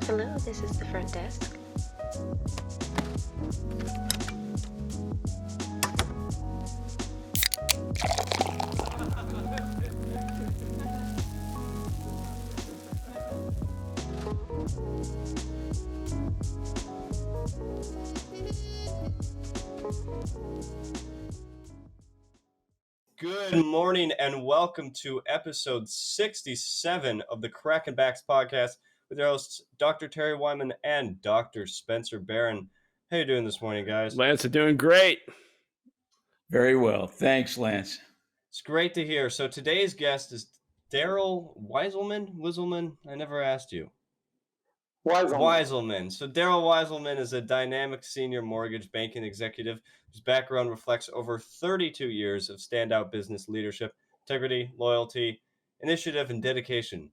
Hello, this is the front desk. Good morning and welcome to episode 67 of the Crack and Backs podcast with your hosts, Dr. Terry Wyman and Dr. Spencer Barron. How you doing this morning, guys? Lance, are doing great. Very well. Thanks, Lance. It's great to hear. So today's guest is Daryl Wizelman? I never asked you. Wizelman. So Daryl Wizelman is a dynamic senior mortgage banking executive whose background reflects over 32 years of standout business leadership, integrity, loyalty, initiative, and dedication.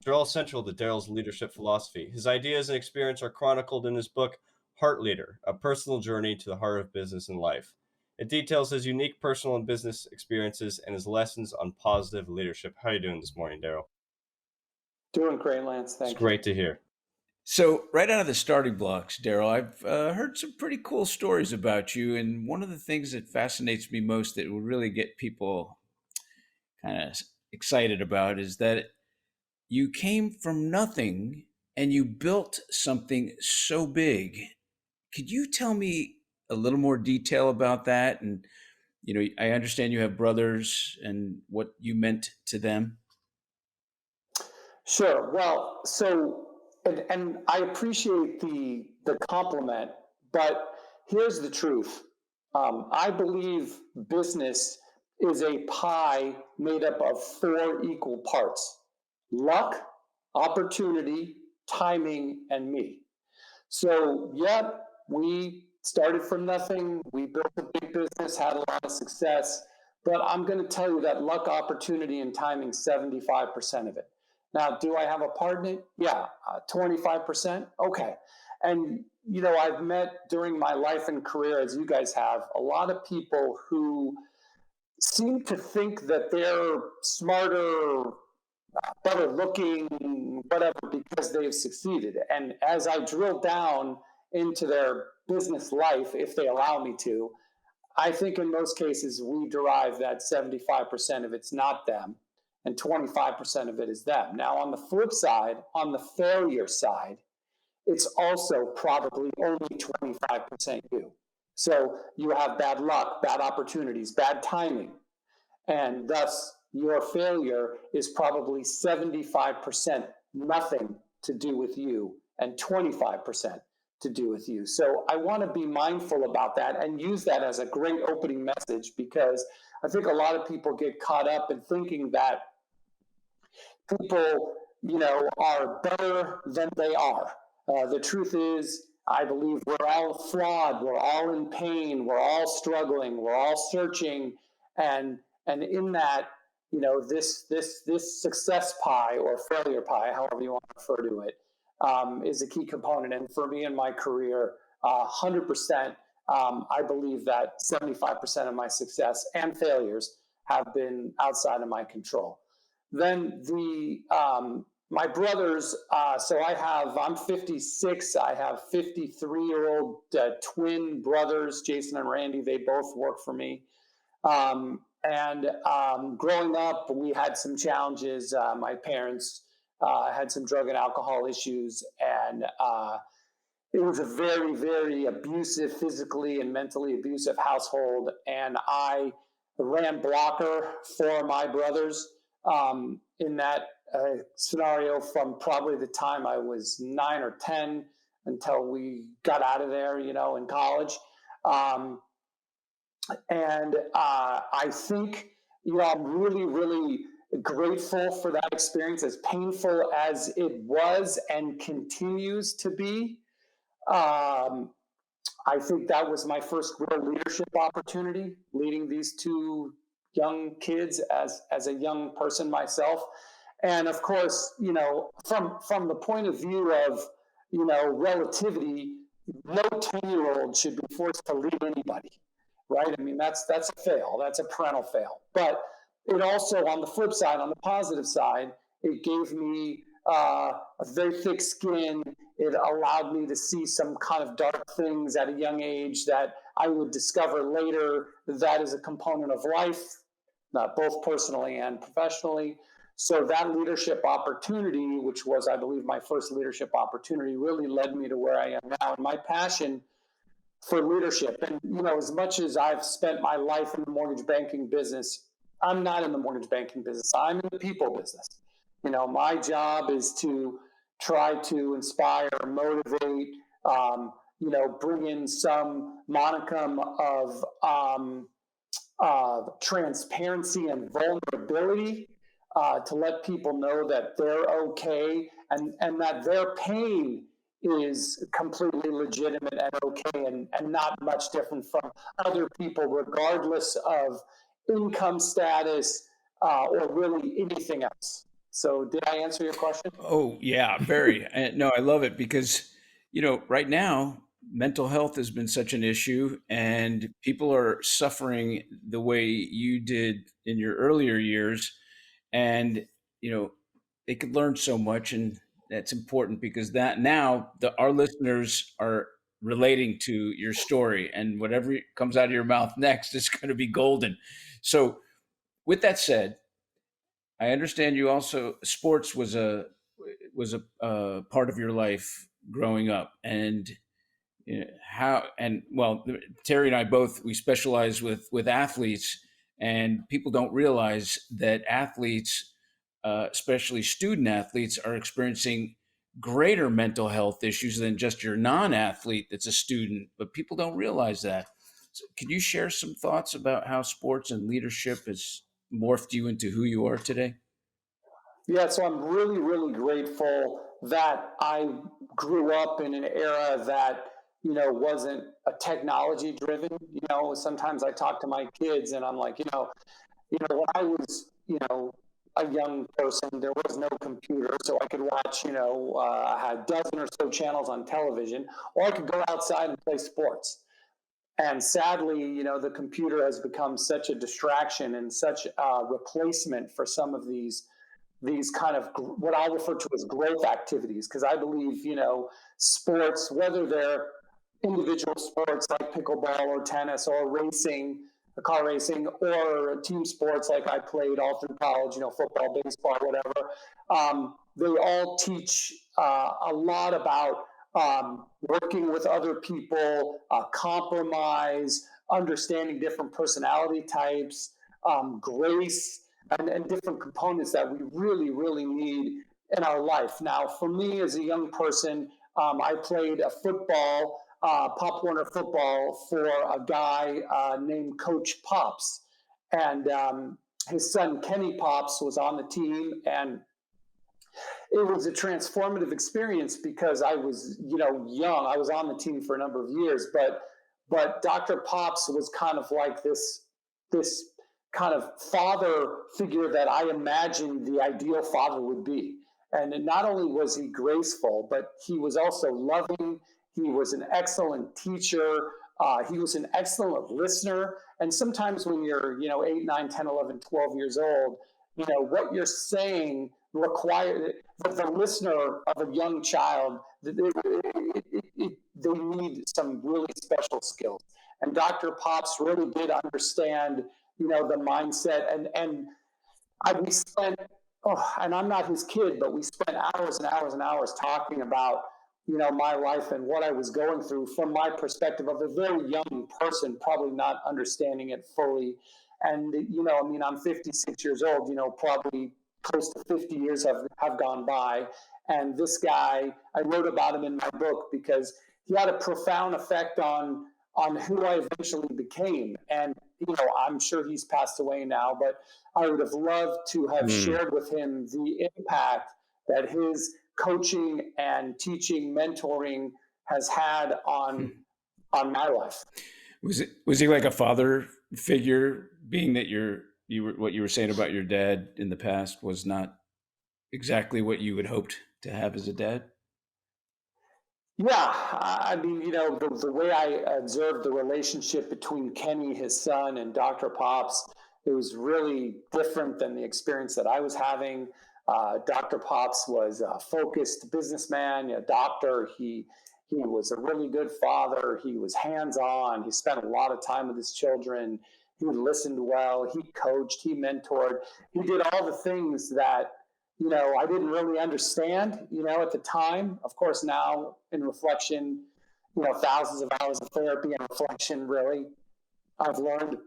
They're all central to Daryl's leadership philosophy. His ideas and experience are chronicled in his book, Heart Leader, A Personal Journey to the Heart of Business and Life. It details his unique personal and business experiences and his lessons on positive leadership. How are you doing this morning, Daryl? Doing great, Lance. Thank you. It's great to hear. So right out of the starting blocks, Daryl, I've heard some pretty cool stories about you. And one of the things that fascinates me most that would really get people kind of excited about is that you came from nothing and you built something so big. Could you tell me a little more detail about that? And, you know, I understand you have brothers and what you meant to them. Sure. Well, so, and I appreciate the compliment, but here's the truth. I believe business is a pie made up of 4 equal parts: luck, opportunity, timing, and me. So, yep, we started from nothing. We built a big business, had a lot of success, but I'm going to tell you that luck, opportunity, and timing, 75% of it. Now, do I have a part in it? Yeah, 25%. Okay. And, you know, I've met during my life and career, as you guys have, a lot of people who seem to think that they're smarter, better looking, whatever, because they've succeeded. And as I drill down into their business life, if they allow me to, I think in most cases we derive that 75% of it's not them and 25% of it is them. Now, on the flip side, on the failure side, it's also probably only 25% you. So you have bad luck, bad opportunities, bad timing, and thus your failure is probably 75% nothing to do with you and 25% to do with you. So I want to be mindful about that and use that as a great opening message, because I think a lot of people get caught up in thinking that people, you know, are better than they are. The truth is, I believe we're all flawed. We're all in pain. We're all struggling. We're all searching. And in that, you know, this success pie or failure pie, however you want to refer to it, is a key component. And for me in my career, 100%, I believe that 75% of my success and failures have been outside of my control. Then my brothers, I'm 56. I have 53-year-old twin brothers, Jason and Randy. They both work for me. Growing up, we had some challenges. My parents had some drug and alcohol issues, and it was a very, very abusive, physically and mentally abusive household. And I ran blocker for my brothers in that scenario from probably the time I was 9 or 10 until we got out of there, you know, in college. I think, you know, I'm really, really grateful for that experience, as painful as it was and continues to be. I think that was my first real leadership opportunity, leading these 2 young kids as a young person myself. And of course, you know, from the point of view of, you know, relativity, no 10-year-old should be forced to lead anybody, right? I mean, that's a fail. That's a parental fail. But it also, on the flip side, on the positive side, It gave me a very thick skin. It allowed me to see some kind of dark things at a young age that I would discover later that is a component of life, both personally and professionally. So that leadership opportunity, which was, I believe, my first leadership opportunity, really led me to where I am now. And my passion for leadership, and as much as I've spent my life in the mortgage banking business, I'm not in the mortgage banking business. I'm in the people business. My job is to try to inspire, motivate, bring in some modicum of transparency and vulnerability to let people know that they're okay and that their pain is completely legitimate and okay and not much different from other people, regardless of income status or really anything else. So did I answer your question? Oh, yeah, very. And no, I love it because, right now, mental health has been such an issue and people are suffering the way you did in your earlier years. And, they could learn so much. And that's important because that now our listeners are relating to your story, and whatever comes out of your mouth next is going to be golden. So with that said, I understand you also sports was a part of your life growing up, and Terry and I both, we specialize with athletes, and people don't realize that athletes, especially student athletes, are experiencing greater mental health issues than just your non-athlete that's a student. But people don't realize that. So can you share some thoughts about how sports and leadership has morphed you into who you are today? Yeah, so I'm really, really grateful that I grew up in an era that, wasn't a technology driven. Sometimes I talk to my kids and I'm like, when I was, a young person, there was no computer, so I could watch, I had a dozen or so channels on television, or I could go outside and play sports. And sadly, the computer has become such a distraction and such a replacement for some of these kind of what I refer to as growth activities, because I believe, sports, whether they're individual sports like pickleball or tennis or racing, car racing, or team sports like I played all through college, football, baseball, whatever, they all teach a lot about working with other people, compromise, understanding different personality types, grace, and different components that we really, really need in our life. Now, for me as a young person, I played a football, Pop Warner football, for a guy named Coach Pops. And his son, Kenny Pops, was on the team. And it was a transformative experience because I was, young. I was on the team for a number of years, but Dr. Pops was kind of like this kind of father figure that I imagined the ideal father would be. And not only was he graceful, but he was also loving. He was an excellent teacher. He was an excellent listener. And sometimes when you're, 8, 9, 10, 11, 12 years old, what you're saying requires the listener of a young child, they need some really special skills. And Dr. Pops really did understand, the mindset. And we spent, and I'm not his kid, but we spent hours and hours and hours talking about, my life and what I was going through from my perspective of a very young person, probably not understanding it fully. And, I'm 56 years old, probably close to 50 years have gone by. And this guy, I wrote about him in my book because he had a profound effect on who I eventually became. And, I'm sure he's passed away now, but I would have loved to have shared with him the impact that his coaching and teaching, mentoring has had on my life. Was he like a father figure, being that what you were saying about your dad in the past was not exactly what you had hoped to have as a dad? Yeah, I mean, the way I observed the relationship between Kenny, his son, and Dr. Pops, it was really different than the experience that I was having. Dr. Pops was a focused businessman, a doctor. He was a really good father. He was hands-on. He spent a lot of time with his children. He listened well. He coached. He mentored. He did all the things that, I didn't really understand, at the time. Of course, now in reflection, thousands of hours of therapy and reflection, really, I've learned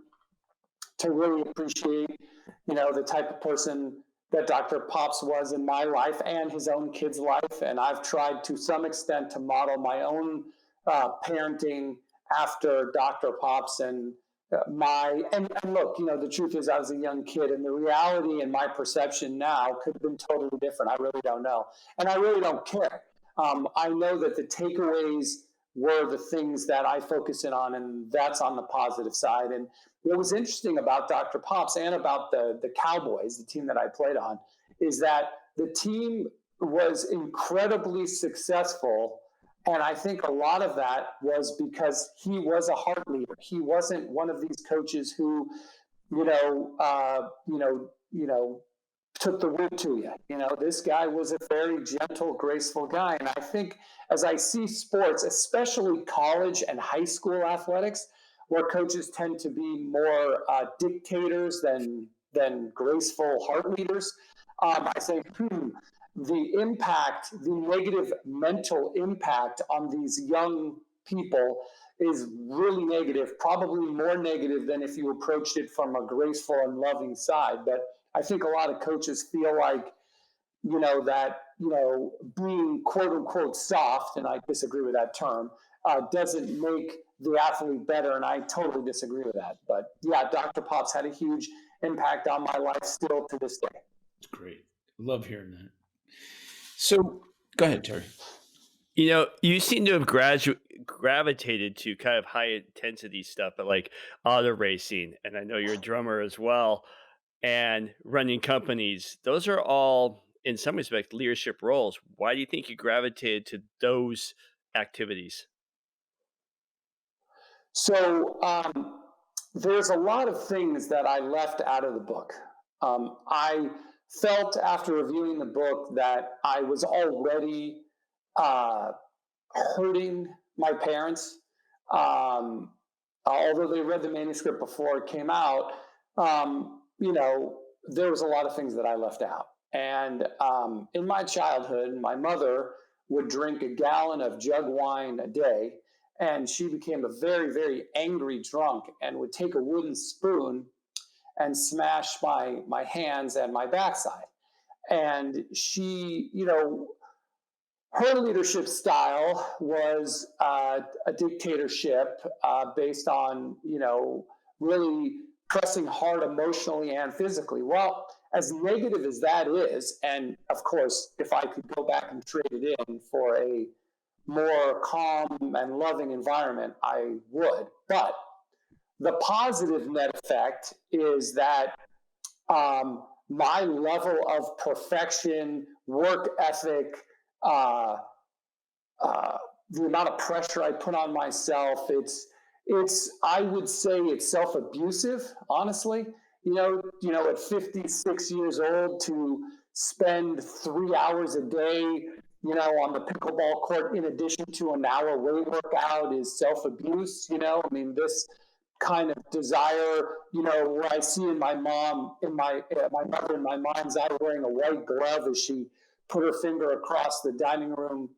to really appreciate, the type of person that Dr. Pops was in my life and his own kid's life. And I've tried to some extent to model my own parenting after Dr. Pops and and look, the truth is I was a young kid, and the reality and my perception now could have been totally different. I really don't know. And I really don't care. I know that the takeaways were the things that I focus in on, and that's on the positive side. And what was interesting about Dr. Pops and about the Cowboys, the team that I played on, is that the team was incredibly successful. And I think a lot of that was because he was a heart leader. He wasn't one of these coaches who, took the wood to you. This guy was a very gentle, graceful guy. And I think as I see sports, especially college and high school athletics, where coaches tend to be more dictators than graceful heart leaders, I say, the impact, the negative mental impact on these young people is really negative, probably more negative than if you approached it from a graceful and loving side. But I think a lot of coaches feel like, being quote unquote soft, and I disagree with that term, doesn't make the athlete better. And I totally disagree with that. But yeah, Dr. Pops had a huge impact on my life still to this day. It's great. Love hearing that. So go ahead, Terry. You seem to have gravitated to kind of high intensity stuff, but like auto racing, and I know you're a drummer as well, and running companies. Those are all, in some respects, leadership roles. Why do you think you gravitated to those activities? So there's a lot of things that I left out of the book. I felt after reviewing the book that I was already hurting my parents. Although they read the manuscript before it came out, there was a lot of things that I left out. And in my childhood, my mother would drink a gallon of jug wine a day, and she became a very, very angry drunk and would take a wooden spoon and smash my hands and my backside. And she, her leadership style was a dictatorship based on, really pressing hard emotionally and physically. Well, as negative as that is, and of course, if I could go back and trade it in for a more calm and loving environment, I would. But the positive net effect is that my level of perfection, work ethic, the amount of pressure I put on myself, I would say it's self-abusive, honestly. At 56 years old, to spend 3 hours a day, on the pickleball court in addition to an hour weight workout is self-abuse. This kind of desire, what I see in my mom, my mother in my mind's eye wearing a white glove as she put her finger across the dining room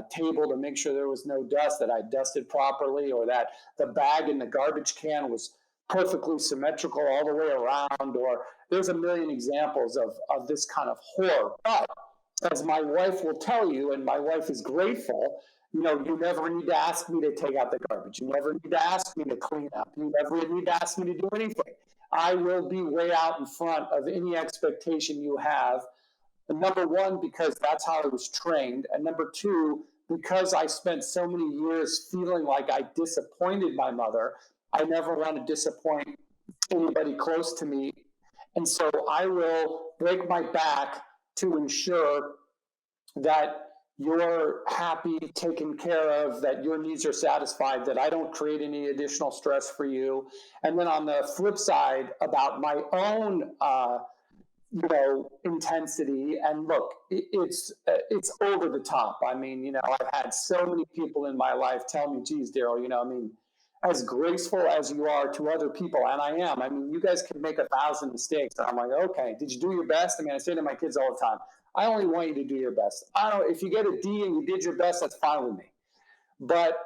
table to make sure there was no dust, that I dusted properly, or that the bag in the garbage can was perfectly symmetrical all the way around, or there's a million examples of this kind of horror. But as my wife will tell you, and my wife is grateful, you never need to ask me to take out the garbage. You never need to ask me to clean up. You never need to ask me to do anything. I will be way out in front of any expectation you have. And number one, because that's how I was trained. And number two, because I spent so many years feeling like I disappointed my mother, I never want to disappoint anybody close to me. And so I will break my back to ensure that you're happy, taken care of, that your needs are satisfied, that I don't create any additional stress for you. And then on the flip side, about my own intensity. And look, it's over the top. I mean, I've had so many people in my life tell me, geez, Daryl, I mean, as graceful as you are to other people, and I am, I mean, you guys can make 1,000 mistakes. And I'm like, okay, did you do your best? I mean, I say to my kids all the time, I only want you to do your best. If you get a D and you did your best, that's fine with me. But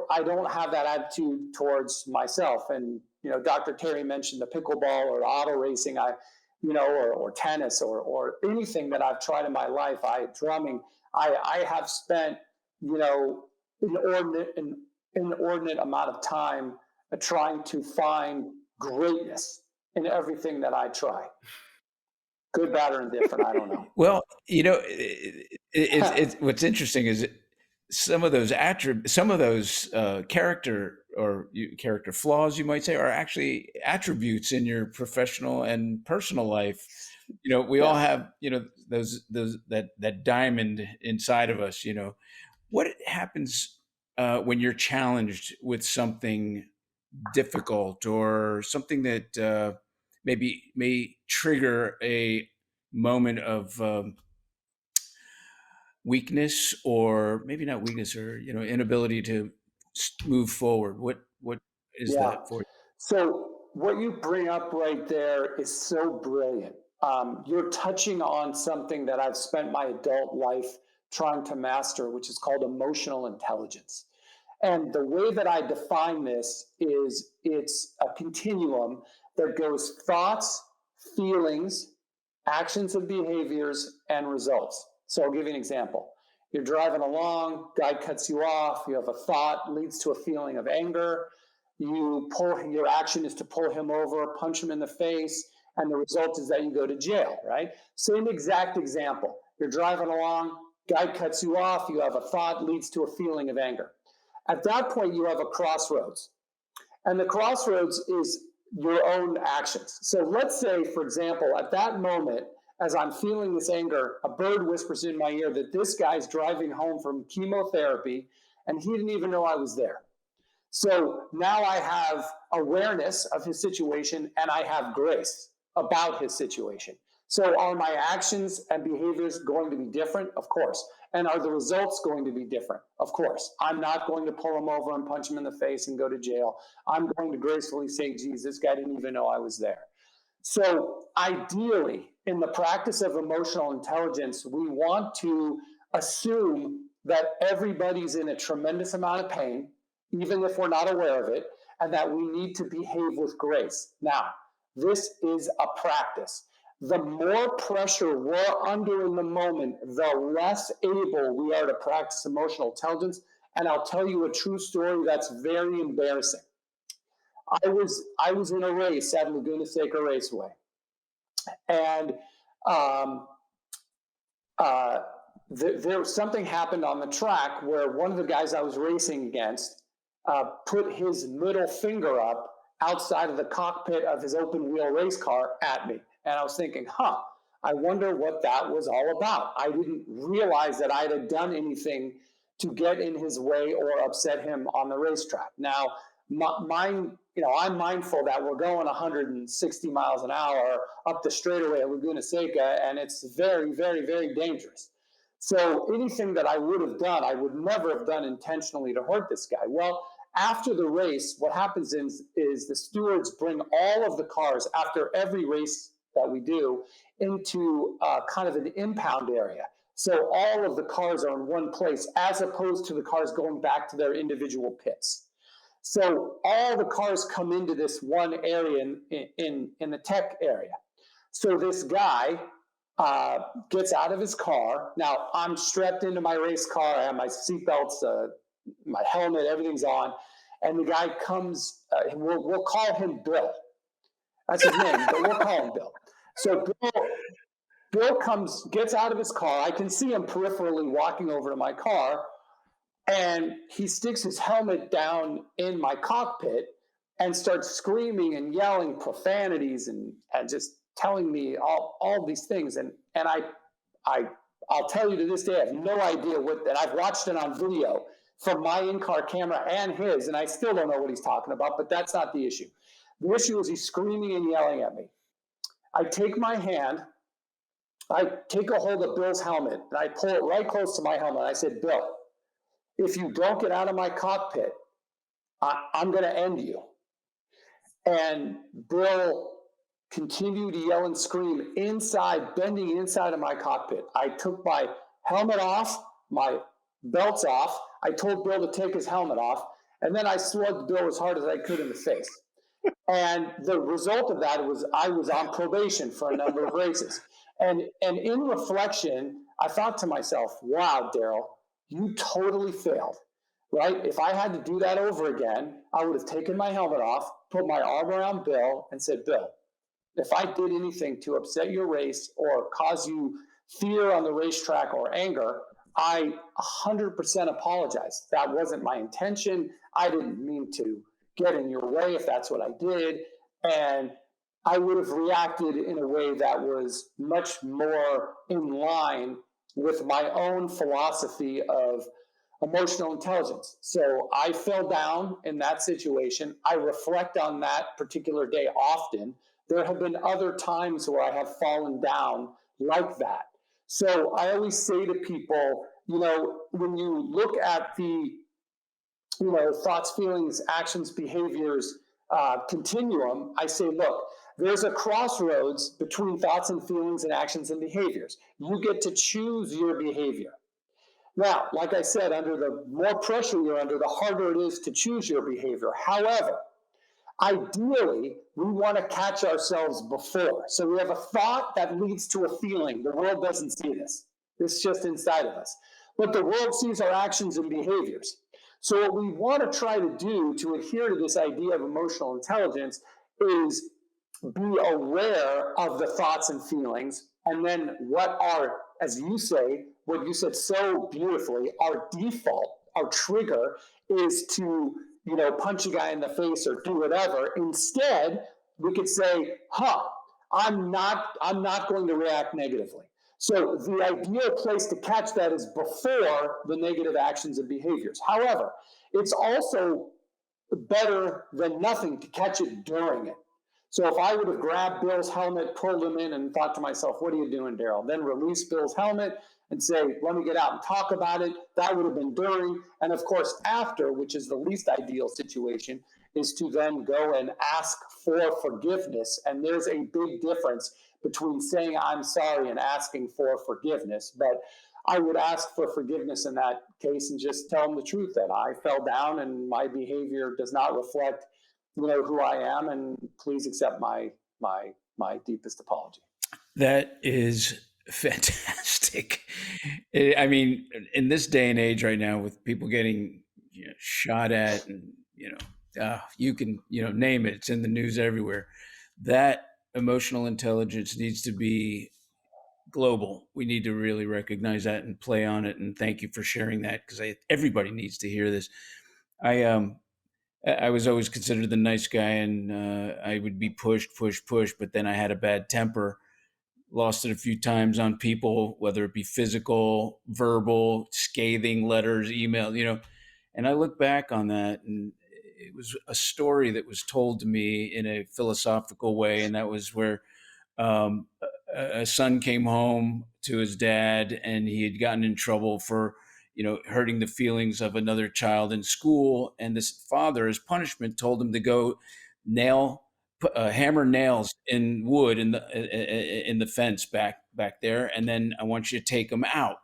I don't have that attitude towards myself. And, Dr. Terry mentioned the pickleball or auto racing, or tennis or anything that I've tried in my life. Drumming, I have spent, an inordinate amount of time trying to find greatness in everything that I try. Good, bad, or indifferent, I don't know. Well, it's what's interesting is some of those character flaws, you might say, are actually attributes in your professional and personal life. We all have, those that diamond inside of us. What happens when you're challenged with something difficult or something that maybe may trigger a moment of weakness, or maybe not weakness, or inability to move forward? What is that for you? So what you bring up right there is so brilliant. You're touching on something that I've spent my adult life trying to master, which is called emotional intelligence. And the way that I define this is it's a continuum that goes thoughts, feelings, actions and behaviors, and results. So I'll give you an example. You're driving along, guy cuts you off, you have a thought, leads to a feeling of anger. Your action is to pull him over, punch him in the face, and the result is that you go to jail, right? Same exact example. You're driving along, guy cuts you off, you have a thought, leads to a feeling of anger. At that point, you have a crossroads. And the crossroads is your own actions. So let's say, for example, at that moment, as I'm feeling this anger, a bird whispers in my ear that this guy's driving home from chemotherapy and he didn't even know I was there. So now I have awareness of his situation and I have grace about his situation. So are my actions and behaviors going to be different? Of course. And are the results going to be different? Of course. I'm not going to pull him over and punch him in the face and go to jail. I'm going to gracefully say, geez, this guy didn't even know I was there. So ideally, in the practice of emotional intelligence, we want to assume that everybody's in a tremendous amount of pain, even if we're not aware of it, and that we need to behave with grace. Now, this is a practice. The more pressure we're under in the moment, the less able we are to practice emotional intelligence. And I'll tell you a true story that's very embarrassing. I was in a race at Laguna Seca Raceway, and there something happened on the track where one of the guys I was racing against put his middle finger up outside of the cockpit of his open wheel race car at me. And I was thinking, I wonder what that was all about. I didn't realize that I had done anything to get in his way or upset him on the racetrack. Now, I'm mindful that we're going 160 miles an hour up the straightaway at Laguna Seca, and it's very, very, very dangerous. So anything that I would have done, I would never have done intentionally to hurt this guy. Well, after the race, what happens is the stewards bring all of the cars after every race that we do into kind of an impound area. So all of the cars are in one place as opposed to the cars going back to their individual pits. So all the cars come into this one area in the tech area. So this guy gets out of his car. Now, I'm strapped into my race car. I have my seatbelts, my helmet, everything's on. And the guy comes, we'll call him Bill. That's his name, but we'll call him Bill. So Bill gets out of his car. I can see him peripherally walking over to my car. And he sticks his helmet down in my cockpit and starts screaming and yelling profanities and just telling me all these things. And I'll tell you to this day, I have no idea and I've watched it on video from my in-car camera and his, and I still don't know what he's talking about, but that's not the issue. The issue is he's screaming and yelling at me. I take my hand I take a hold of Bill's helmet and I pull it right close to my helmet. I said, Bill, if you don't get out of my cockpit, I'm going to end you. And Bill continued to yell and scream inside, bending inside of my cockpit. I took my helmet off, my belts off. I told Bill to take his helmet off. And then I slugged Bill as hard as I could in the face. And the result of that was I was on probation for a number of races. And in reflection, I thought to myself, wow, Daryl, you totally failed, right? If I had to do that over again, I would have taken my helmet off, put my arm around Bill and said, Bill, if I did anything to upset your race or cause you fear on the racetrack or anger, I 100% apologize. That wasn't my intention. I didn't mean to get in your way if that's what I did. And I would have reacted in a way that was much more in line with my own philosophy of emotional intelligence. So I fell down in that situation. I reflect on that particular day often. There have been other times where I have fallen down like that. So I always say to people, when you look at the, thoughts, feelings, actions, behaviors continuum, I say, look, there's a crossroads between thoughts and feelings and actions and behaviors. You get to choose your behavior. Now, like I said, under the more pressure you're under, the harder it is to choose your behavior. However, ideally, we want to catch ourselves before. So we have a thought that leads to a feeling. The world doesn't see this. It's just inside of us. But the world sees our actions and behaviors. So what we want to try to do to adhere to this idea of emotional intelligence is be aware of the thoughts and feelings, and then what are, as you say, what you said so beautifully, our default, our trigger is to, punch a guy in the face or do whatever. Instead, we could say, I'm not going to react negatively. So the ideal place to catch that is before the negative actions and behaviors. However, it's also better than nothing to catch it during it. So if I would have grabbed Bill's helmet, pulled him in, and thought to myself, what are you doing, Daryl? Then release Bill's helmet and say, let me get out and talk about it. That would have been during. And of course, after, which is the least ideal situation, is to then go and ask for forgiveness. And there's a big difference between saying I'm sorry and asking for forgiveness. But I would ask for forgiveness in that case and just tell them the truth that I fell down and my behavior does not reflect who I am, and please accept my deepest apology. That is fantastic. I mean, in this day and age right now, with people getting shot at, and you can name it, it's in the news everywhere. That emotional intelligence needs to be global. We need to really recognize that and play on it. And thank you for sharing that, because everybody needs to hear this. I was always considered the nice guy, and I would be pushed, but then I had a bad temper, lost it a few times on people, whether it be physical, verbal, scathing letters, email, and I look back on that, and it was a story that was told to me in a philosophical way. And that was where a son came home to his dad, and he had gotten in trouble for hurting the feelings of another child in school. And this father, as punishment, told him to go hammer nails in wood in the fence back there. And then I want you to take them out.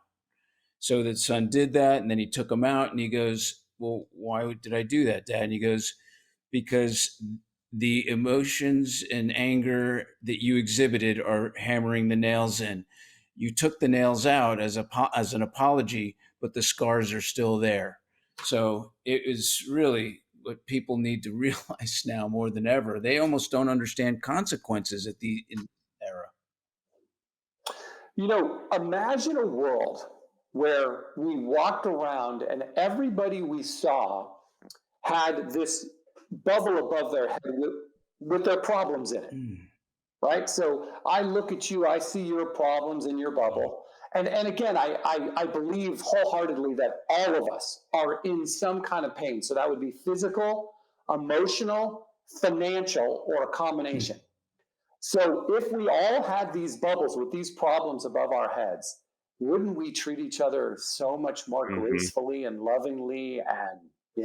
So the son did that. And then he took them out, and he goes, well, why did I do that, Dad? And he goes, because the emotions and anger that you exhibited are hammering the nails in. You took the nails out as an apology, but the scars are still there. So it is really what people need to realize now more than ever. They almost don't understand consequences in era. Imagine a world where we walked around and everybody we saw had this bubble above their head with their problems in it. Right? So I look at you, I see your problems in your bubble. And again, I believe wholeheartedly that all of us are in some kind of pain. So that would be physical, emotional, financial, or a combination. So if we all had these bubbles with these problems above our heads, wouldn't we treat each other so much more gracefully and lovingly, and be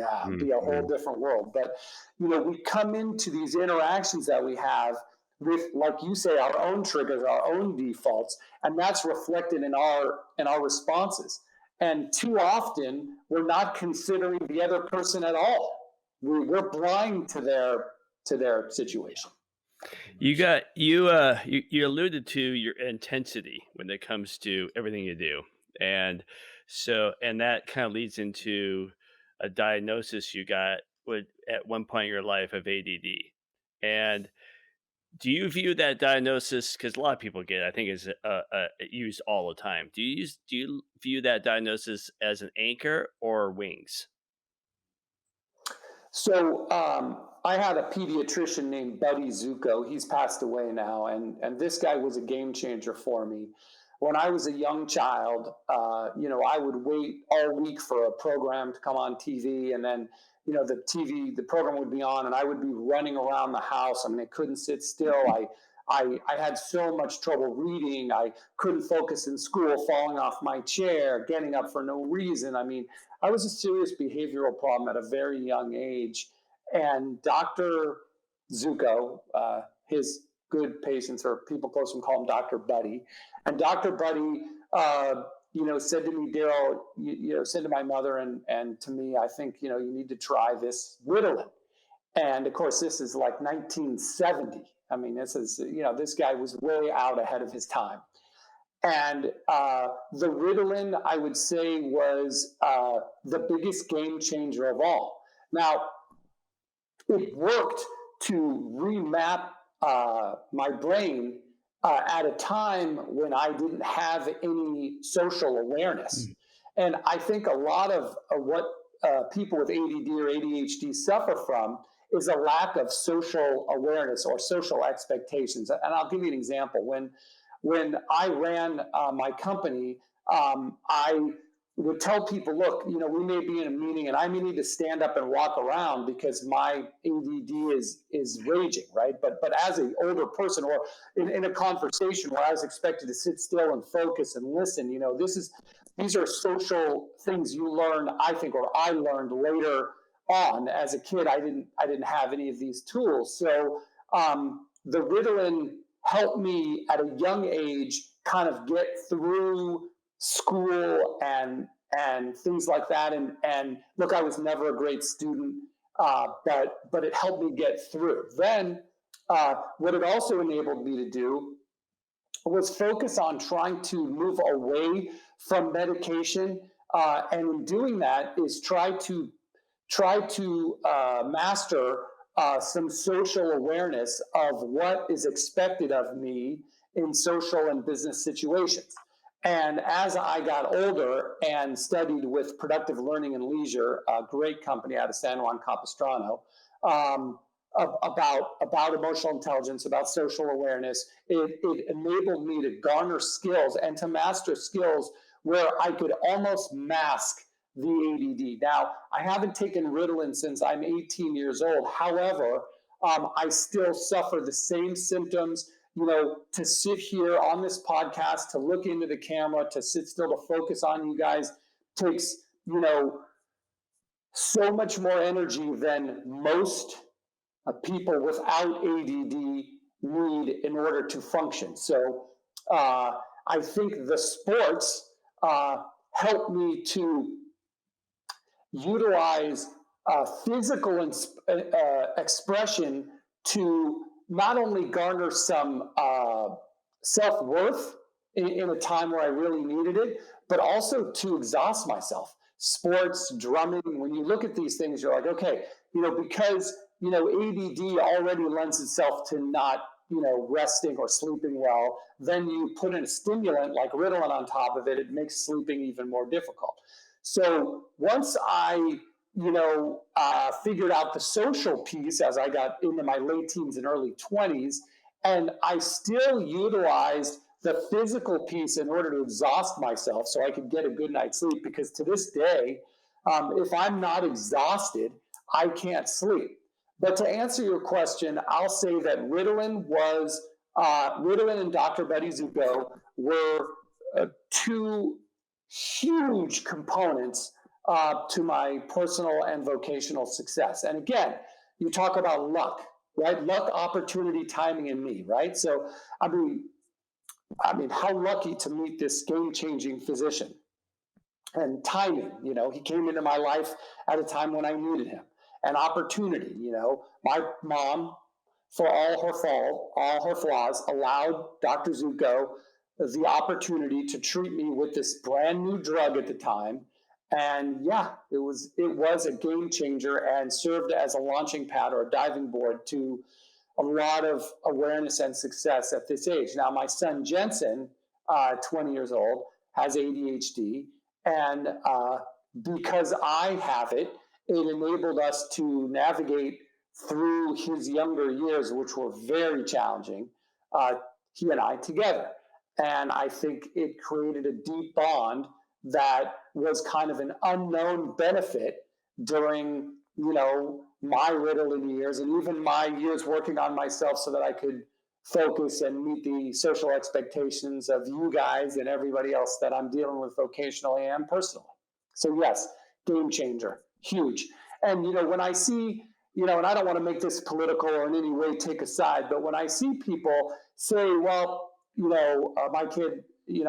a whole different world? But we come into these interactions that we have with, like you say, our own triggers, our own defaults, and that's reflected in our responses. And too often we're not considering the other person at all. We're blind to their situation. You alluded to your intensity when it comes to everything you do, and that kind of leads into a diagnosis you got at one point in your life of ADD. And do you view that diagnosis, because a lot of people get it, I think is used all the time? Do you view that diagnosis as an anchor or wings? So I had a pediatrician named Buddy Zuko. He's passed away now, and this guy was a game changer for me. When I was a young child, I would wait all week for a program to come on TV, and then the program would be on, and I would be running around the house. I mean, I couldn't sit still. I had so much trouble reading. I couldn't focus in school, falling off my chair, getting up for no reason. I mean, I was a serious behavioral problem at a very young age. And Dr. Zuko, his good patients, or people close to him, call him Dr. Buddy. And Dr. Buddy, said to me, Daryl, said to my mother and to me, I think, you need to try this Ritalin. And of course, this is like 1970. I mean, this guy was way out ahead of his time. And the Ritalin, I would say, was the biggest game changer of all. Now, it worked to remap my brain at a time when I didn't have any social awareness. And I think a lot of what people with ADD or ADHD suffer from is a lack of social awareness or social expectations. And I'll give you an example. When I ran my company, I would tell people, look, we may be in a meeting and I may need to stand up and walk around because my ADD is raging, right? But as an older person, or in a conversation where I was expected to sit still and focus and listen, these are social things you learn, I think, or I learned later on. As a kid, I didn't have any of these tools. So the Ritalin helped me at a young age kind of get through school and things like that. And look, I was never a great student, but it helped me get through. Then what it also enabled me to do was focus on trying to move away from medication. And in doing that is try to master some social awareness of what is expected of me in social and business situations. And as I got older and studied with Productive Learning and Leisure, a great company out of San Juan Capistrano, about emotional intelligence, about social awareness, it enabled me to garner skills and to master skills where I could almost mask the ADD. Now, I haven't taken Ritalin since I'm 18 years old. However, I still suffer the same symptoms. To sit here on this podcast, to look into the camera, to sit still, to focus on you guys takes, so much more energy than most people without ADD need in order to function. So I think the sports help me to utilize physical expression to not only garner some self-worth in a time where I really needed it, but also to exhaust myself. Sports, drumming, when you look at these things, you're like, okay, because, ADD already lends itself to not, resting or sleeping well, then you put in a stimulant like Ritalin on top of it, it makes sleeping even more difficult. So once I figured out the social piece as I got into my late teens and early 20s, and I still utilized the physical piece in order to exhaust myself so I could get a good night's sleep, because to this day, if I'm not exhausted, I can't sleep. But to answer your question, I'll say that Ritalin was Ritalin and Dr. Buddy Zuko were two huge components to my personal and vocational success. And again, you talk about luck, right? Luck, opportunity, timing, and me, right? So, I mean, how lucky to meet this game-changing physician. And timing, he came into my life at a time when I needed him. And opportunity, my mom, for all her flaws, allowed Dr. Zuko the opportunity to treat me with this brand new drug at the time. And yeah, it was a game changer and served as a launching pad or a diving board to a lot of awareness and success at this age. Now, my son Jensen, 20 years old, has ADHD. And because I have it, it enabled us to navigate through his younger years, which were very challenging, he and I together. And I think it created a deep bond that was kind of an unknown benefit during, my Ritalin years and even my years working on myself so that I could focus and meet the social expectations of you guys and everybody else that I'm dealing with vocationally and personally. So yes, game changer, huge. And, when I see, and I don't want to make this political or in any way take a side, but when I see people say, well, my kid,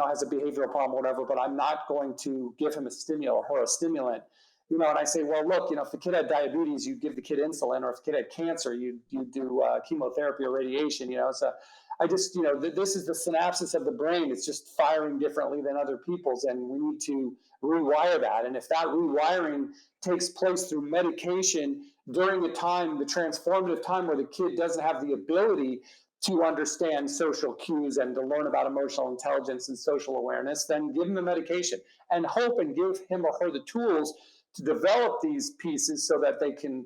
has a behavioral problem, whatever, but I'm not going to give him a stimulant or her a stimulant, and I say, well, look, if the kid had diabetes, you give the kid insulin, or if the kid had cancer, you do chemotherapy or radiation, So I just, this is the synapses of the brain. It's just firing differently than other people's, and we need to rewire that. And if that rewiring takes place through medication during the transformative time where the kid doesn't have the ability to understand social cues and to learn about emotional intelligence and social awareness, then give him the medication and hope and give him or her the tools to develop these pieces so that they can,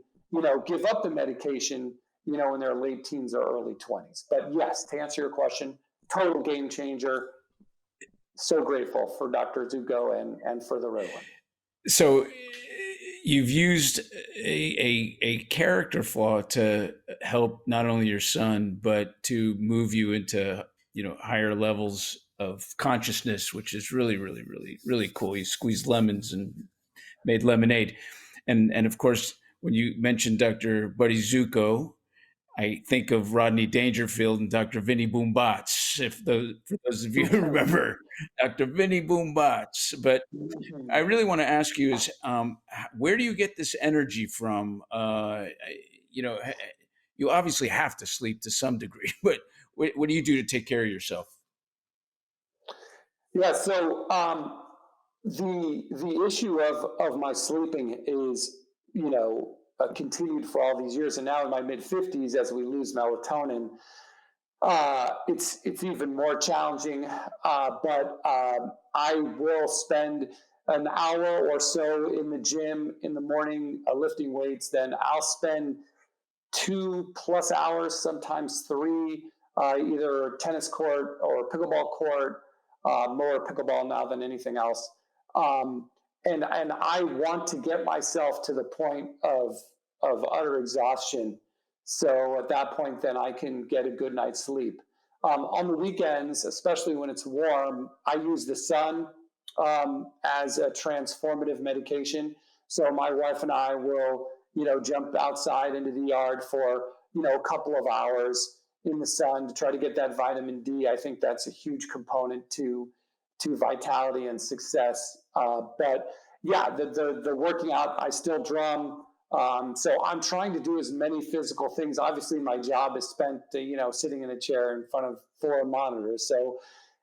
give up the medication, in their late teens or early 20s. But yes, to answer your question, total game changer. So grateful for Dr. Zugo and for the Ritalin. So you've used a character flaw to help not only your son, but to move you into, higher levels of consciousness, which is really, really, really, really cool. You squeezed lemons and made lemonade. And of course, when you mentioned Dr. Buddy Zuko, I think of Rodney Dangerfield and Dr. Vinnie Boombots, for those of you who remember Dr. Vinnie Boombots. But I really want to ask you is, where do you get this energy from? You obviously have to sleep to some degree, but what do you do to take care of yourself? Yeah, so the issue of my sleeping is, continued for all these years, and now in my mid-50s, as we lose melatonin, it's even more challenging. But I will spend an hour or so in the gym in the morning lifting weights. Then I'll spend 2+ hours, sometimes 3, either tennis court or pickleball court. More pickleball now than anything else. And I want to get myself to the point of utter exhaustion. So at that point, then I can get a good night's sleep. On the weekends, especially when it's warm, I use the sun as a transformative medication. So my wife and I will, jump outside into the yard for, a couple of hours in the sun to try to get that vitamin D. I think that's a huge component to vitality and success. But yeah, the working out, I still drum. So I'm trying to do as many physical things. Obviously, my job is spent, sitting in a chair in front of 4 monitors. So,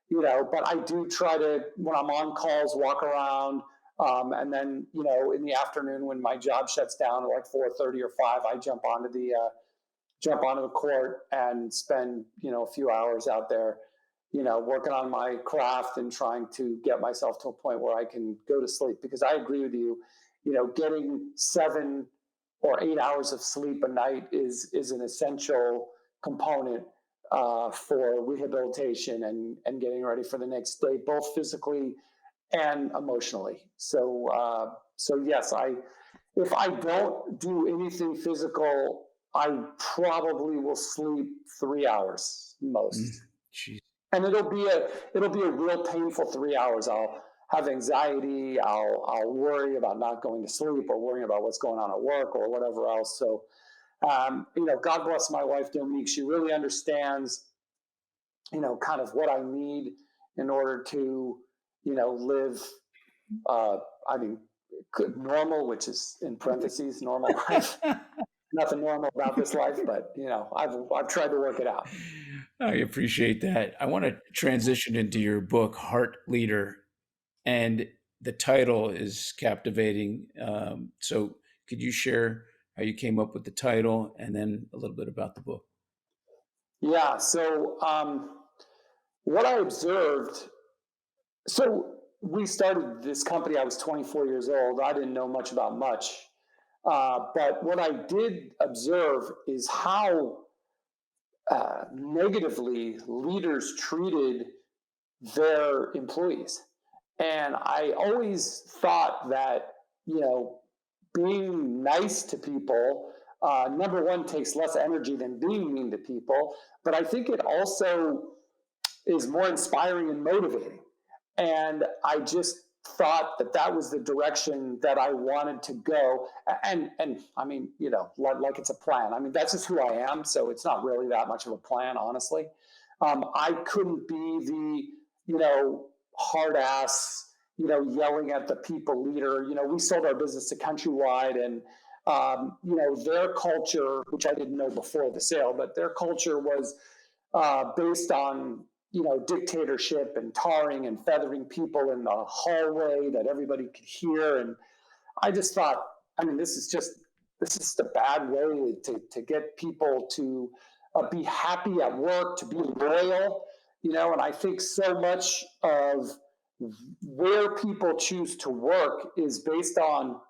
but I do try to, when I'm on calls, walk around. And then, in the afternoon when my job shuts down at like 4:30 or 5, I jump onto the court and spend, a few hours out there, working on my craft and trying to get myself to a point where I can go to sleep. Because I agree with you, getting 7 or 8 hours of sleep a night is an essential component for rehabilitation and getting ready for the next day, both physically and emotionally. So yes, if I don't do anything physical I probably will sleep 3 hours most. Jeez. And it'll be a real painful 3 hours. I'll have anxiety. I'll worry about not going to sleep or worrying about what's going on at work or whatever else. So, God bless my wife, Dominique. She really understands, kind of what I need in order to, live, normal, which is in parentheses, normal life. Nothing normal about this life, but I've tried to work it out. I appreciate that. I want to transition into your book, Heart Leader, and the title is captivating. So could you share how you came up with the title and then a little bit about the book? Yeah. So what I observed, so we started this company, I was 24 years old. I didn't know much about much. But what I did observe is how negatively leaders treated their employees. And I always thought that, being nice to people, number one, takes less energy than being mean to people. But I think it also is more inspiring and motivating. And I just thought that was the direction that I wanted to go. And I mean, like it's a plan. I mean, that's just who I am. So it's not really that much of a plan, honestly. I couldn't be the, hard ass, yelling at the people leader. We sold our business to Countrywide, and, their culture, which I didn't know before the sale, but their culture was based on, dictatorship and tarring and feathering people in the hallway that everybody could hear. And I just thought, this is just a bad way to get people to be happy at work, to be loyal, and I think so much of where people choose to work is based on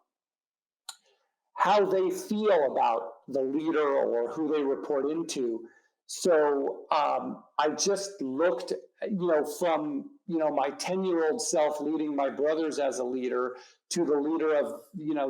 how they feel about the leader or who they report into. So I just looked, from, my 10-year-old self leading my brothers as a leader to the leader of,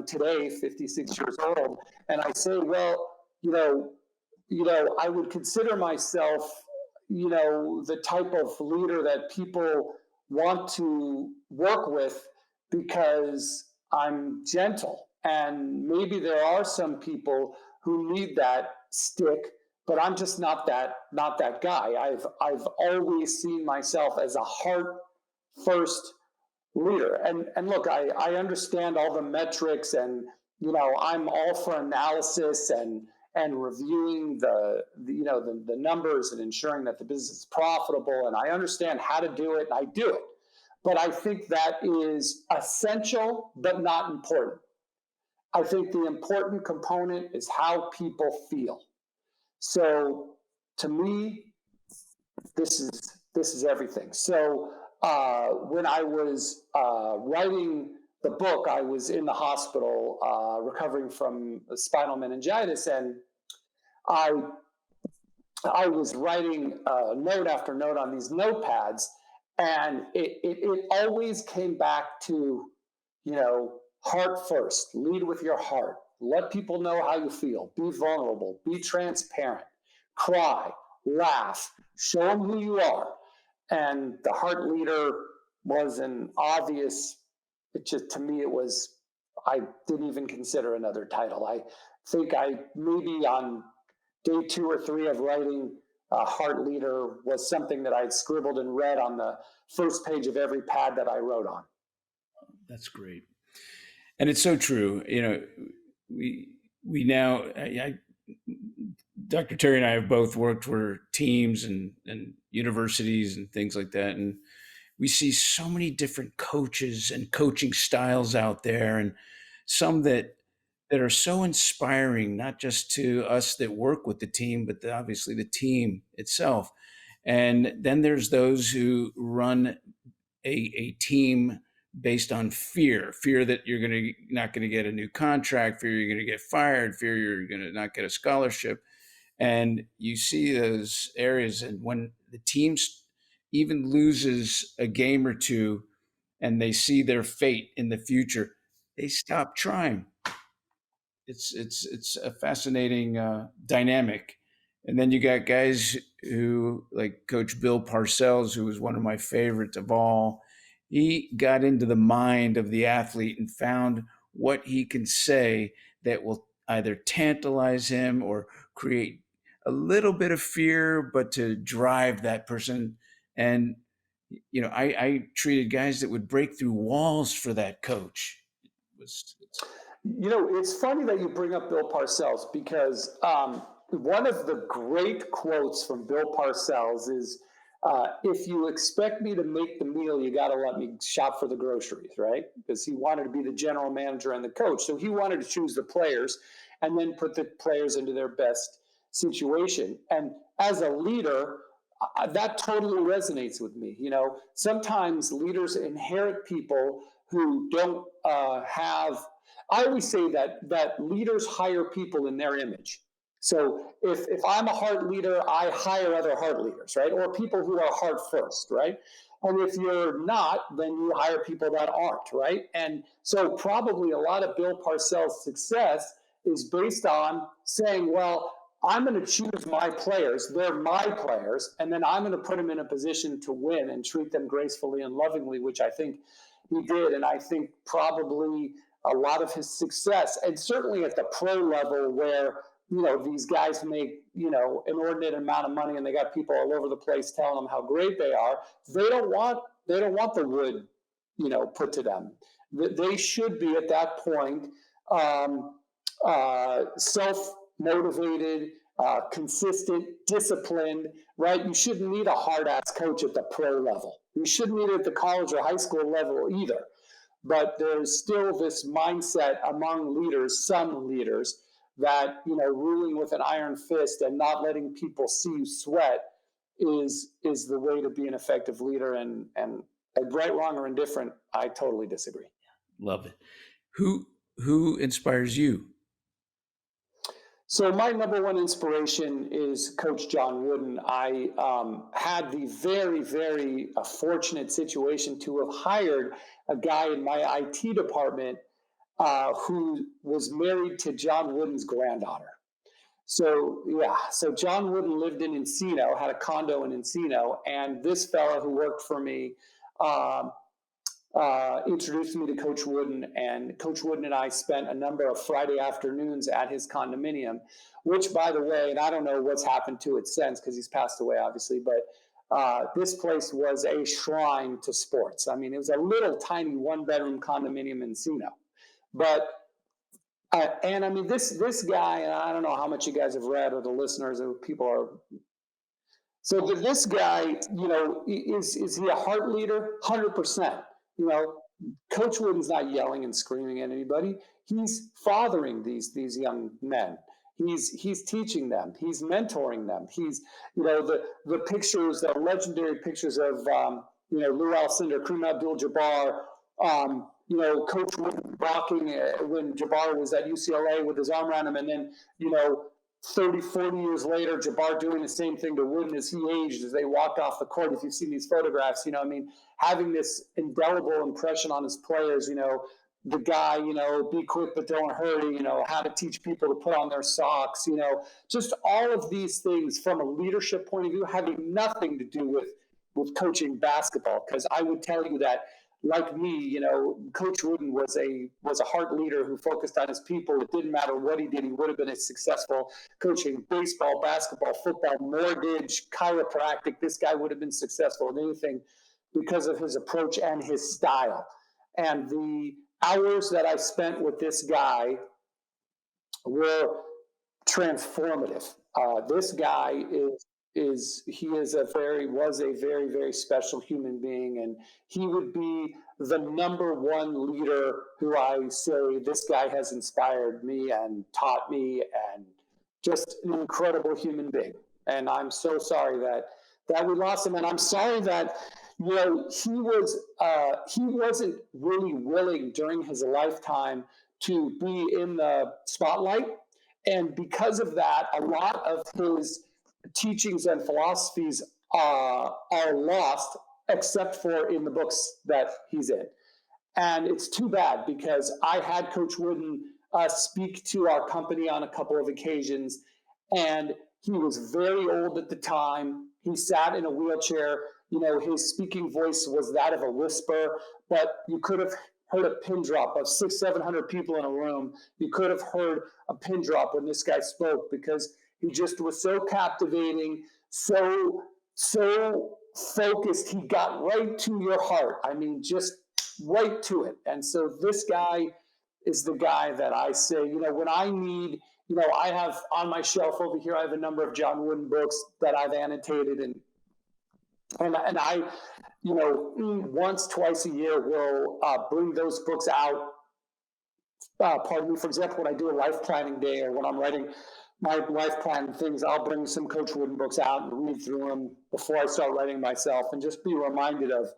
today, 56 years old. And I say, well, I would consider myself, the type of leader that people want to work with because I'm gentle. And maybe there are some people who need that stick, but I'm just not that guy. I've always seen myself as a heart first leader. And look, I understand all the metrics, and I'm all for analysis and reviewing the numbers and ensuring that the business is profitable, and I understand how to do it, and I do it. But I think that is essential but not important. I think the important component is how people feel. So to me, this is everything. So when I was writing the book, I was in the hospital recovering from spinal meningitis, and I was writing note after note on these notepads, and it always came back to, heart first, lead with your heart, let people know how you feel, be vulnerable, be transparent, cry, laugh, show them who you are. And the heart leader was an obvious, I didn't even consider another title. I think maybe on day 2 or 3 of writing Heart Leader was something that I'd scribbled and read on the first page of every pad that I wrote on. That's great. And it's so true. We now, Dr. Terry and I have both worked for teams and universities and things like that. And we see so many different coaches and coaching styles out there, and some that are so inspiring, not just to us that work with the team, but obviously the team itself. And then there's those who run a team based on fear that you're not going to get a new contract, fear you're going to get fired, fear you're going to not get a scholarship. And you see those areas, and when the team even loses a game or two and they see their fate in the future, they stop trying. it's a fascinating dynamic. And then you got guys who, like Coach Bill Parcells, who was one of my favorites of all. He got into the mind of the athlete and found what he can say that will either tantalize him or create a little bit of fear, but to drive that person. And, I treated guys that would break through walls for that coach. It's funny that you bring up Bill Parcells because one of the great quotes from Bill Parcells is, if you expect me to make the meal, you got to let me shop for the groceries, right? Because he wanted to be the general manager and the coach. So he wanted to choose the players and then put the players into their best situation. And as a leader, that totally resonates with me. Sometimes leaders inherit people who don't have. I always say that leaders hire people in their image. So if I'm a heart leader, I hire other heart leaders, right? Or people who are heart first, right? And if you're not, then you hire people that aren't, right? And so probably a lot of Bill Parcells' success is based on saying, well, I'm going to choose my players. They're my players. And then I'm going to put them in a position to win and treat them gracefully and lovingly, which I think he did. And I think probably a lot of his success, and certainly at the pro level where, these guys make, an inordinate amount of money and they got people all over the place telling them how great they are. They don't want the wood, put to them. They should be at that point self-motivated, consistent, disciplined, right? You shouldn't need a hard-ass coach at the pro level. You shouldn't need it at the college or high school level either. But there's still this mindset among leaders, some leaders, that, ruling with an iron fist and not letting people see you sweat is the way to be an effective leader. And right, wrong, or indifferent, I totally disagree. Love it. Who inspires you? So my number one inspiration is Coach John Wooden. I had the very, very fortunate situation to have hired a guy in my IT department who was married to John Wooden's granddaughter. So John Wooden lived in Encino, had a condo in Encino, and this fella who worked for me introduced me to Coach Wooden, and Coach Wooden and I spent a number of Friday afternoons at his condominium, which, by the way, and I don't know what's happened to it since because he's passed away, obviously, but this place was a shrine to sports. I mean, it was a little tiny one-bedroom condominium in Encino. But and I mean, this guy, and I don't know how much you guys have read or the listeners or people are. So this guy, is he a heart leader? 100%. Coach Wooden's not yelling and screaming at anybody. He's fathering these young men. He's teaching them. He's mentoring them. He's, the pictures, the legendary pictures of, Lou Alcindor, Kareem Abdul-Jabbar, Coach Wooden rocking when Jabbar was at UCLA with his arm around him. And then, 30, 40 years later, Jabbar doing the same thing to Wooden as he aged, as they walked off the court. If you've seen these photographs, having this indelible impression on his players, the guy, be quick but don't hurry, how to teach people to put on their socks, just all of these things from a leadership point of view having nothing to do with coaching basketball. Because I would tell you that, like me, Coach Wooden was a heart leader who focused on his people. It didn't matter what he did. He would have been as successful coaching baseball, basketball, football, mortgage, chiropractic. This guy would have been successful in anything because of his approach and his style. And the hours that I spent with this guy were transformative. This guy was a very, very special human being, and he would be the number one leader who I say this guy has inspired me and taught me, and just an incredible human being. And I'm so sorry that we lost him, and I'm sorry that he wasn't really willing during his lifetime to be in the spotlight, and because of that, a lot of his teachings and philosophies are lost, except for in the books that he's in. And it's too bad, because I had Coach Wooden speak to our company on a couple of occasions. And he was very old at the time. He sat in a wheelchair. His speaking voice was that of a whisper, but you could have heard a pin drop of 600-700 people in a room. You could have heard a pin drop when this guy spoke, because he just was so captivating, so focused. He got right to your heart. I mean, just right to it. And so this guy is the guy that I say, when I need, I have on my shelf over here, I have a number of John Wooden books that I've annotated, and I, once, twice a year will bring those books out. Pardon me, for example, when I do a life planning day, or when I'm writing my life plan things, I'll bring some Coach Wooden books out and read through them before I start writing myself, and just be reminded of,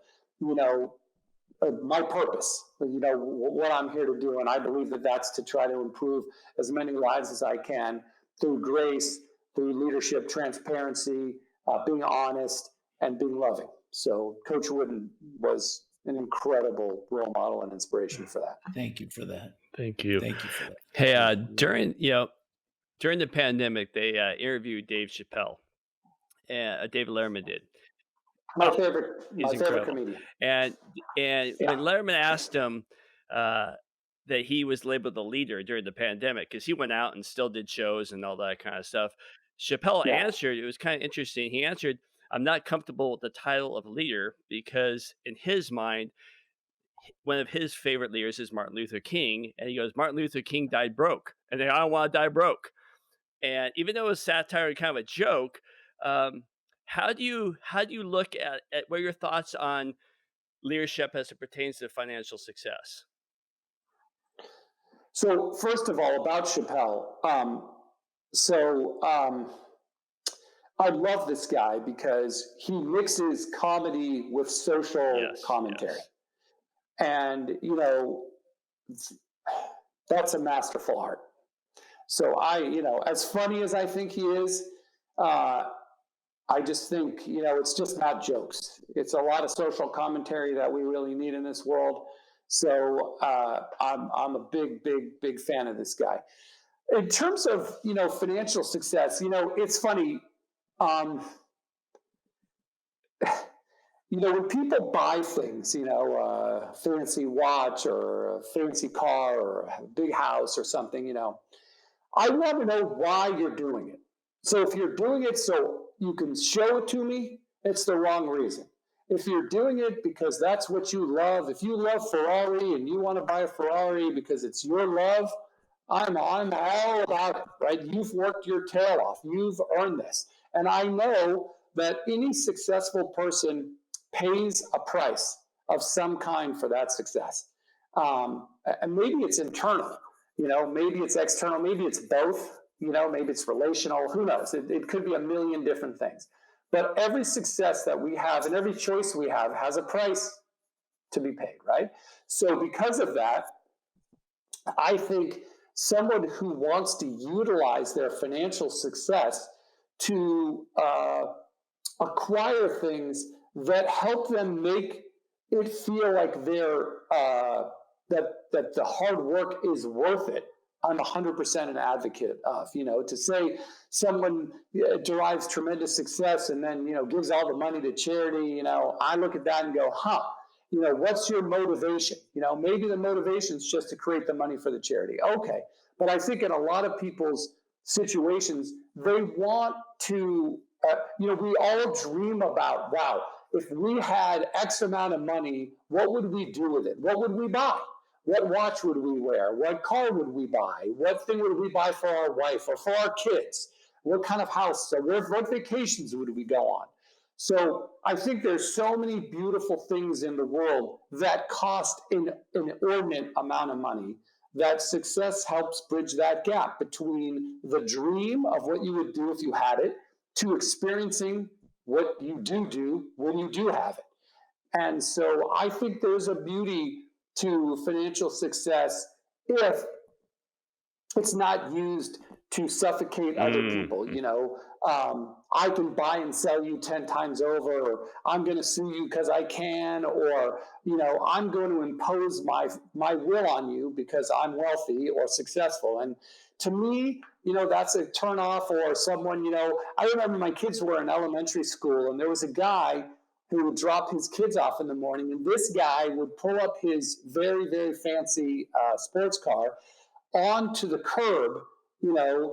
my purpose, what I'm here to do. And I believe that that's to try to improve as many lives as I can through grace, through leadership, transparency, being honest, and being loving. So Coach Wooden was an incredible role model and inspiration for that. Thank you for that. Thank you. Thank you for that. Hey, during the pandemic, they interviewed Dave Chappelle, and David Letterman did. My favorite incredible. comedian. And when Letterman asked him that he was labeled the leader during the pandemic, because he went out and still did shows and all that kind of stuff, Chappelle answered, it was kind of interesting. He answered, "I'm not comfortable with the title of leader," because in his mind, one of his favorite leaders is Martin Luther King. And he goes, Martin Luther King died broke. And I don't want to die broke. And even though it was satire and kind of a joke, how do you look at what are your thoughts on leadership as it pertains to financial success? So first of all, about Chappelle, I love this guy because he mixes comedy with social commentary. Yes. And, that's a masterful art. So as funny as I think he is, I just think, it's just not jokes. It's a lot of social commentary that we really need in this world. So I'm a big fan of this guy. In terms of, financial success, it's funny. When people buy things, a fancy watch or a fancy car or a big house or something, I want to know why you're doing it. So if you're doing it so you can show it to me, it's the wrong reason. If you're doing it because that's what you love, if you love Ferrari and you want to buy a Ferrari because it's your love, I'm all about it, right? You've worked your tail off. You've earned this. And I know that any successful person pays a price of some kind for that success. And maybe it's internal, maybe it's external, maybe it's both, maybe it's relational, who knows? It could be a million different things. But every success that we have and every choice we have has a price to be paid, right? So because of that, I think someone who wants to utilize their financial success to acquire things that help them make it feel like they're that the hard work is worth it, I'm 100% an advocate of. To say someone derives tremendous success and then gives all the money to charity, I look at that and go, what's your motivation? Maybe the motivation is just to create the money for the charity. Okay, but I think in a lot of people's situations, they want to. We all dream about, wow, if we had X amount of money, what would we do with it? What would we buy? What watch would we wear? What car would we buy? What thing would we buy for our wife or for our kids? What kind of house? So what vacations would we go on? So I think there's so many beautiful things in the world that cost an inordinate amount of money, that success helps bridge that gap between the dream of what you would do if you had it to experiencing what you do when you do have it. And so I think there's a beauty to financial success if it's not used to suffocate other people. I can buy and sell you 10 times over, or I'm going to sue you because I can, or, I'm going to impose my will on you because I'm wealthy or successful. And to me, that's a turnoff. Or someone, I remember my kids were in elementary school, and there was a guy who would drop his kids off in the morning, and this guy would pull up his very, very fancy sports car onto the curb,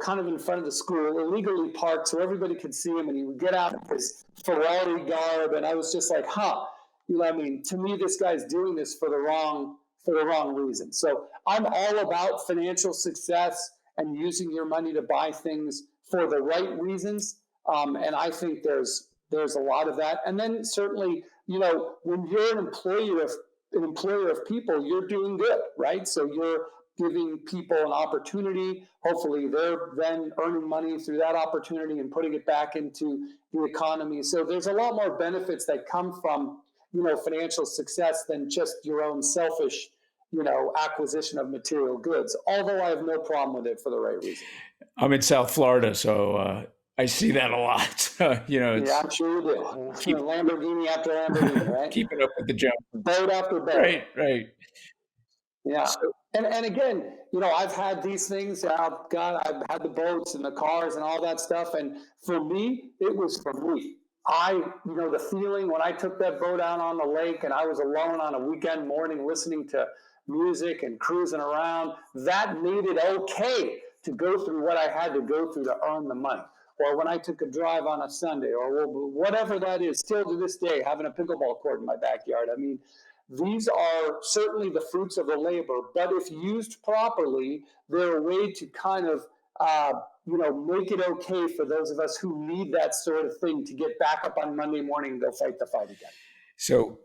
kind of in front of the school, illegally parked so everybody could see him, and he would get out of his Ferrari garb, and I was just like, to me, this guy's doing this for the wrong reason. So I'm all about financial success and using your money to buy things for the right reasons, and I think there's a lot of that. And then certainly, when you're an employer of people, you're doing good, right? So you're giving people an opportunity. Hopefully they're then earning money through that opportunity and putting it back into the economy. So there's a lot more benefits that come from, financial success than just your own selfish, acquisition of material goods. Although I have no problem with it for the right reason. I'm in South Florida, so I see that a lot. Yeah, I'm sure you do. Lamborghini after Lamborghini, right? Keeping up with the Joneses. Boat after boat. Right. Yeah. And again, I've had these things. I've had the boats and the cars and all that stuff. And for me, it was for me. The feeling when I took that boat out on the lake and I was alone on a weekend morning listening to music and cruising around, that made it okay to go through what I had to go through to earn the money. Or when I took a drive on a Sunday, or whatever that is, still to this day, having a pickleball court in my backyard. I mean, these are certainly the fruits of the labor, but if used properly, they're a way to kind of, make it okay for those of us who need that sort of thing to get back up on Monday morning and go fight the fight again. So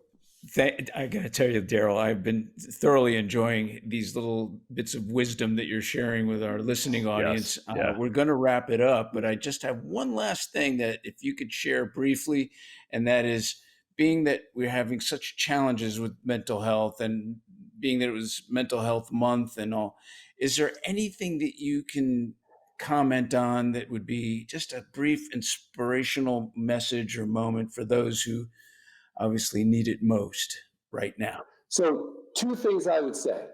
I got to tell you, Daryl, I've been thoroughly enjoying these little bits of wisdom that you're sharing with our listening audience. Yes. Yeah. We're going to wrap it up, but I just have one last thing that if you could share briefly, and that is, being that we're having such challenges with mental health, and being that it was Mental Health Month and all, is there anything that you can comment on that would be just a brief inspirational message or moment for those who obviously need it most right now? So 2 things I would say.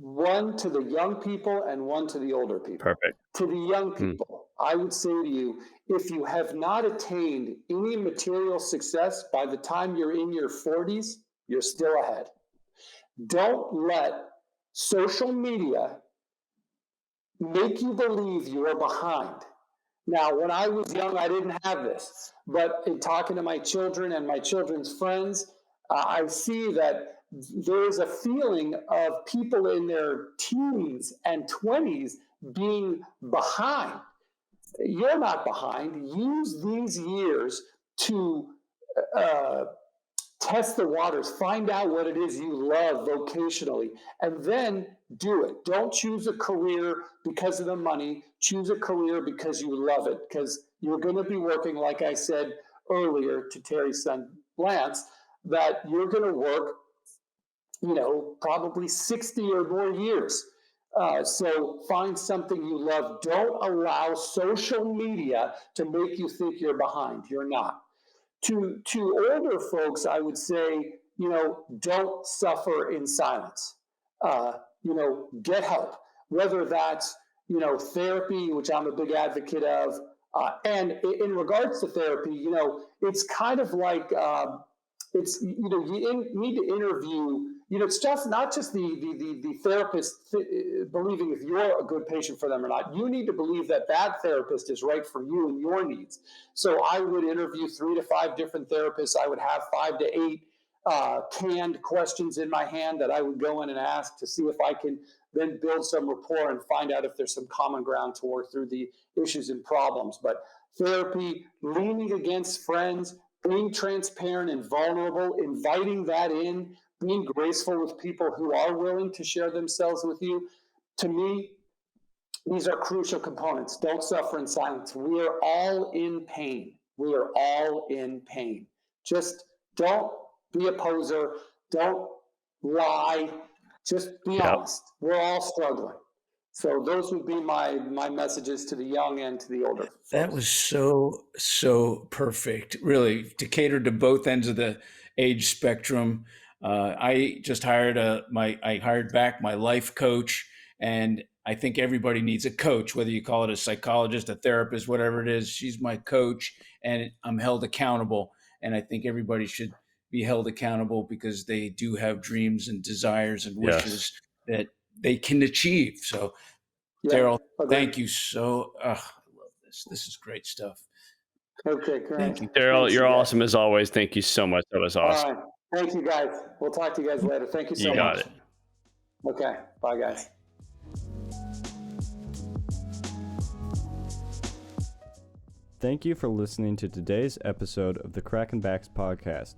One to the young people and one to the older people. Perfect. To the young people, I would say to you, if you have not attained any material success by the time you're in your 40s, you're still ahead. Don't let social media make you believe you're behind. Now, when I was young, I didn't have this, but in talking to my children and my children's friends, I see that there's a feeling of people in their teens and 20s being behind. You're not behind. Use these years to test the waters, find out what it is you love vocationally, and then do it. Don't choose a career because of the money. Choose a career because you love it, because you're going to be working, like I said earlier to Terry's son, Lance, that you're going to work, probably 60 or more years. So find something you love. Don't allow social media to make you think you're behind. You're not. To older folks, I would say, don't suffer in silence. Get help, whether that's, therapy, which I'm a big advocate of. And in regards to therapy, it's kind of like, you need to interview, it's just not just the therapist believing if you're a good patient for them or not. You need to believe that therapist is right for you and your needs. So I would interview 3 to 5 different therapists. I would have 5 to 8 canned questions in my hand that I would go in and ask to see if I can then build some rapport and find out if there's some common ground to work through the issues and problems. But therapy, leaning against friends, being transparent and vulnerable, inviting that in, being graceful with people who are willing to share themselves with you. To me, these are crucial components. Don't suffer in silence. We are all in pain. We are all in pain. Just don't be a poser. Don't lie. Just be honest. We're all struggling. So those would be my messages to the young and to the older folks. That was so perfect, really, to cater to both ends of the age spectrum. I just hired I hired back my life coach, and I think everybody needs a coach, whether you call it a psychologist, a therapist, whatever it is. She's my coach, and I'm held accountable. And I think everybody should be held accountable because they do have dreams and desires and wishes that they can achieve. So, Daryl, thank you so. I love this. This is great stuff. Okay, great. Thank you, Daryl. You're awesome as always. Thank you so much. That was awesome. All right. Thank you, guys. We'll talk to you guys later. Thank you so much. You got it. Okay. Bye, guys. Thank you for listening to today's episode of the Crackin' Backs podcast.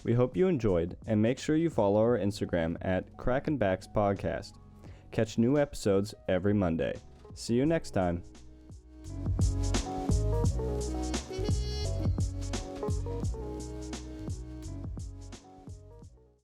We hope you enjoyed, and make sure you follow our Instagram at Crackin' Backs Podcast. Catch new episodes every Monday. See you next time.